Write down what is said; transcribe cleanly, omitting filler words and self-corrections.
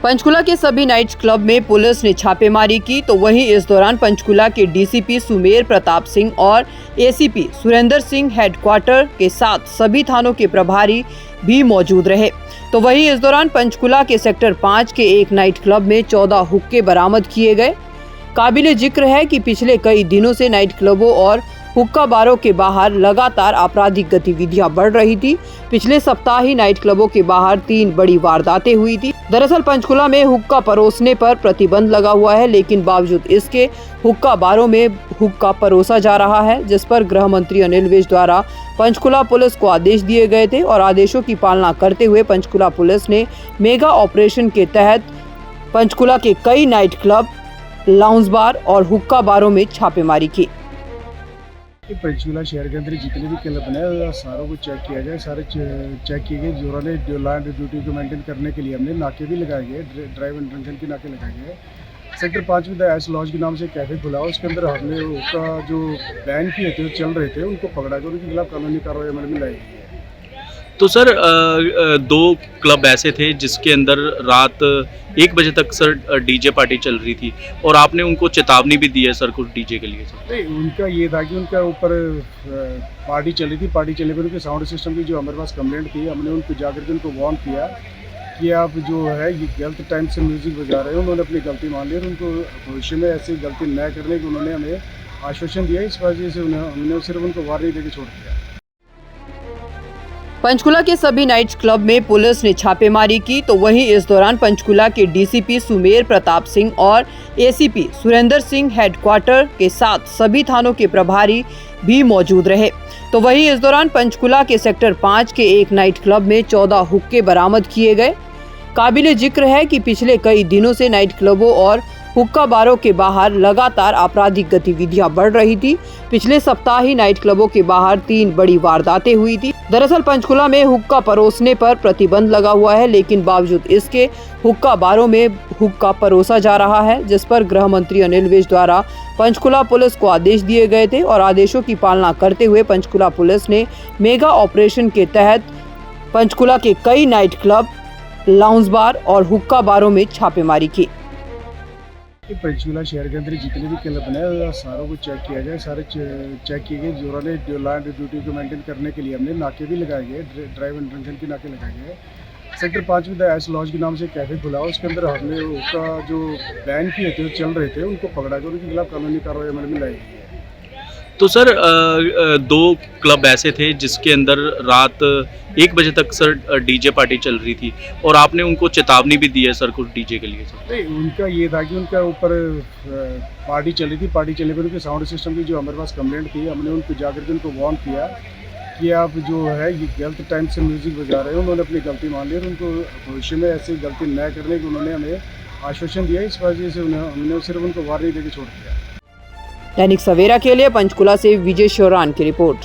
पंचकुला के सभी night club में पुलिस ने छापेमारी की, तो वहीं इस दौरान पंचकुला के डीसीपी सुमेर प्रताप सिंह और एसीपी सुरेंद्र सिंह हेडक्वार्टर के साथ सभी थानों के प्रभारी भी मौजूद रहे। तो वहीं इस दौरान पंचकुला के सेक्टर 5 के एक नाइट क्लब में 14 हुक्के बरामद किए गए। काबिले जिक्र है कि पिछले कई दिनों से नाइट क्लबों और हुक्का बारों के बाहर लगातार आपराधिक गतिविधियां बढ़ रही थी। पिछले सप्ताह ही नाइट क्लबों के बाहर 3 बड़ी वारदातें हुई थी। दरअसल पंचकुला में हुक्का परोसने पर प्रतिबंध लगा हुआ है, लेकिन बावजूद इसके हुक्का बारों में हुक्का परोसा जा रहा है, जिस पर गृह मंत्री अनिल विज द्वारा पंचकुला पुलिस को आदेश दिए गए थे और आदेशों की पालना करते हुए पंचकुला पुलिस ने मेगा ऑपरेशन के तहत पंचकुला के कई नाइट क्लब, लाउंज बार और हुक्का बारों में छापेमारी की। पंचकुला शहर के अंदर जितने भी क्लब बनाए सारों को चेक किया जाए, सारे चेक किए गए। जो ने लॉ एंड ड्यूटी को मेंटेन करने के लिए हमने नाके भी लगाए गए, ड्राइव एंड ड्रंकन के नाके लगाए गए। सेक्टर 5 में द एस लॉज के नाम से कैफे खुला, उसके अंदर हमने उसका जो बैन किए थे, चल रहे थे, उनको पकड़ा कर उनके खिलाफ कानूनी कार्रवाई अमल में लाई गई है। तो सर 2 क्लब ऐसे थे जिसके अंदर रात 1 बजे तक सर डीजे पार्टी चल रही थी और आपने उनको चेतावनी भी दी है सर कुछ डीजे के लिए सर? नहीं, उनका ये था कि उनका ऊपर पार्टी चली थी, पार्टी चलने पर उनके साउंड सिस्टम की जो हमारे पास कंप्लेंट थी, हमने उनको जाकर के उनको वार्न किया कि आप जो है ये गलत टाइम से म्यूज़िक बजा रहे हो। उन्होंने अपनी गलती मान ली और उनको भविष्य में ऐसी गलती न करने की उन्होंने हमें आश्वासन दिया। इस वजह से हमने सिर्फ उनको वार्निंग देकर छोड़ दिया। पंचकुला के सभी नाइट क्लब में पुलिस ने छापेमारी की, तो वहीं इस दौरान पंचकुला के डीसीपी सुमेर प्रताप सिंह और एसीपी सुरेंद्र सिंह हेडक्वार्टर के साथ सभी थानों के प्रभारी भी मौजूद रहे। तो वहीं इस दौरान पंचकुला के सेक्टर 5 के एक नाइट क्लब में 14 हुक्के बरामद किए गए। काबिले जिक्र है कि पिछले कई दिनों से नाइट क्लबों और हुक्का बारों के बाहर लगातार आपराधिक गतिविधियां बढ़ रही थी। पिछले सप्ताह ही नाइट क्लबों के बाहर 3 बड़ी वारदातें हुई थी। दरअसल पंचकुला में हुक्का परोसने पर प्रतिबंध लगा हुआ है, लेकिन बावजूद इसके हुक्का बारों में हुक्का परोसा जा रहा है, जिस पर गृह मंत्री अनिल विज द्वारा पंचकुला पुलिस को आदेश दिए गए थे और आदेशों की पालना करते हुए पंचकुला पुलिस ने मेगा ऑपरेशन के तहत पंचकुला के कई नाइट क्लब, लाउंज बार और हुक्का बारों में छापेमारी की। पंचकुला शहर के अंदर जितने भी क्लब बनाए सारों को चेक किया जाए, सारे चेक किए गए। जो ने लॉ एंड ड्यूटी को मेंटेन करने के लिए हमने नाके भी लगाए गए, ड्राइव एंड ड्रंकन के नाके लगाए गए। सेक्टर 5 में द एस लॉज के नाम से कैफे खुला, उसके अंदर हमने उसका जो बैन किए थे, चल रहे थे, उनको पकड़ा कर उनके खिलाफ कानूनी कार्रवाई अमल में लाई गई है। तो सर 2 क्लब ऐसे थे जिसके अंदर रात 1 बजे तक सर डीजे पार्टी चल रही थी और आपने उनको चेतावनी भी दी है सर कुछ डीजे के लिए सर? नहीं, उनका ये था कि उनका ऊपर पार्टी चली थी, पार्टी चलने पर उनके साउंड सिस्टम की जो हमारे पास कंप्लेंट थी, हमने उनको जाकर के उनको वार्न किया कि आप जो है ये गलत टाइम से म्यूज़िक बजा रहे हो। उन्होंने अपनी गलती मान ली और उनको भविष्य में ऐसी गलती न करने की उन्होंने हमें आश्वासन दिया। इस वजह से हमने सिर्फ उनको वार्निंग देकर छोड़ दिया। दैनिक सवेरा के लिए पंचकुला से विजय शोरान की रिपोर्ट।